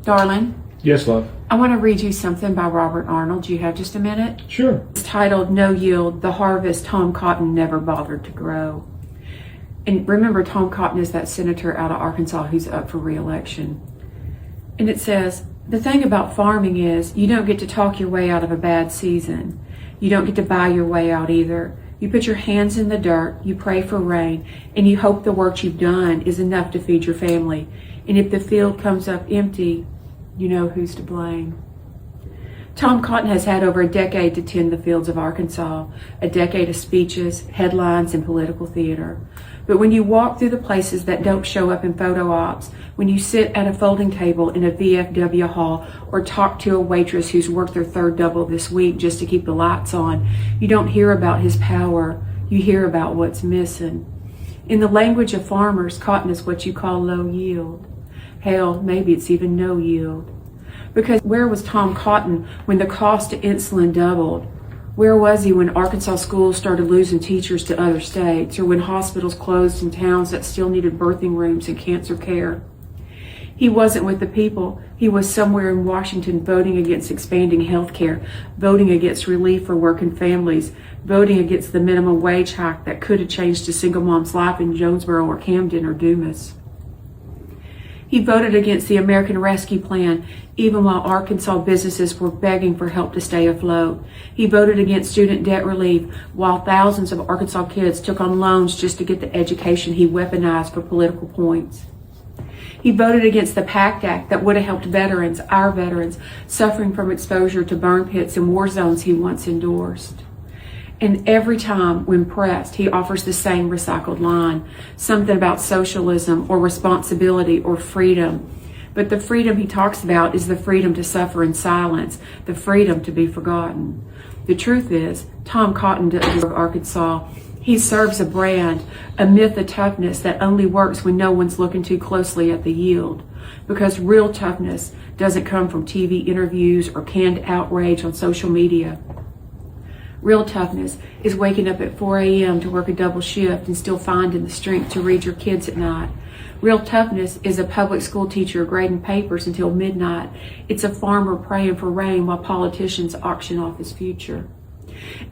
Darling, Yes, love. I want to read you something by Robert Arnold. Do you have just a minute? Sure. It's titled No Yield, The Harvest Tom Cotton Never Bothered to Grow. And remember, Tom Cotton is that senator out of Arkansas who's up for re-election. And it says, the thing about farming is you don't get to talk your way out of a bad season. You don't get to buy your way out either. You put your hands in the dirt, you pray for rain, and you hope the work you've done is enough to feed your family. And if the field comes up empty, you know who's to blame. Tom Cotton has had over a decade to tend the fields of Arkansas, a decade of speeches, headlines, and political theater. But when you walk through the places that don't show up in photo ops, when you sit at a folding table in a VFW hall or talk to a waitress who's worked their third double this week just to keep the lights on, you don't hear about his power, you hear about what's missing. In the language of farmers, cotton is what you call low yield. Hell, maybe it's even no yield. Because where was Tom Cotton when the cost of insulin doubled? Where was he when Arkansas schools started losing teachers to other states, or when hospitals closed in towns that still needed birthing rooms and cancer care? He wasn't with the people. He was somewhere in Washington voting against expanding health care, voting against relief for working families, voting against the minimum wage hike that could have changed a single mom's life in Jonesboro or Camden or Dumas. He voted against the American Rescue Plan, even while Arkansas businesses were begging for help to stay afloat. He voted against student debt relief, while thousands of Arkansas kids took on loans just to get the education he weaponized for political points. He voted against the PACT Act that would have helped veterans, our veterans, suffering from exposure to burn pits and war zones he once endorsed. And every time, when pressed, he offers the same recycled line, something about socialism or responsibility or freedom. But the freedom he talks about is the freedom to suffer in silence, the freedom to be forgotten. The truth is, Tom Cotton doesn't serve Arkansas. He serves a brand, a myth of toughness that only works when no one's looking too closely at the yield. Because real toughness doesn't come from TV interviews or canned outrage on social media. Real toughness is waking up at 4 a.m. to work a double shift and still finding the strength to read your kids at night. Real toughness is a public school teacher grading papers until midnight. It's a farmer praying for rain while politicians auction off his future.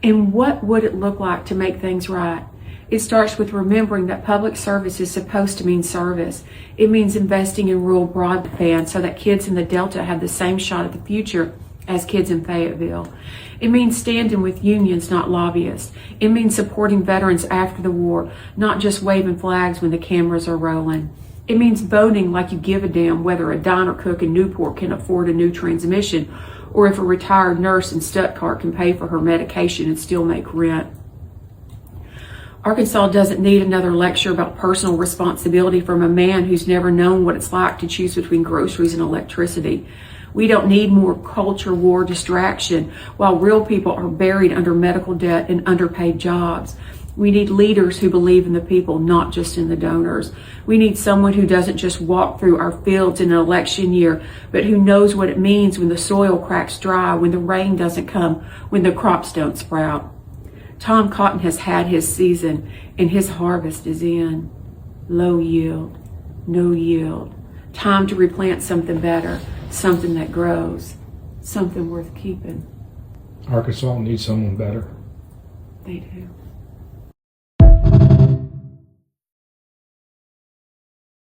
And what would it look like to make things right? It starts with remembering that public service is supposed to mean service. It means investing in rural broadband so that kids in the Delta have the same shot at the future as kids in Fayetteville. It means standing with unions, not lobbyists. It means supporting veterans after the war, not just waving flags when the cameras are rolling. It means voting like you give a damn whether a diner cook in Newport can afford a new transmission or if a retired nurse in Stuttgart can pay for her medication and still make rent. Arkansas doesn't need another lecture about personal responsibility from a man who's never known what it's like to choose between groceries and electricity. We don't need more culture war distraction while real people are buried under medical debt and underpaid jobs. We need leaders who believe in the people, not just in the donors. We need someone who doesn't just walk through our fields in an election year, but who knows what it means when the soil cracks dry, when the rain doesn't come, when the crops don't sprout. Tom Cotton has had his season, and his harvest is in. Low yield, no yield. Time to replant something better, something that grows, something worth keeping. Arkansas needs someone better. They do.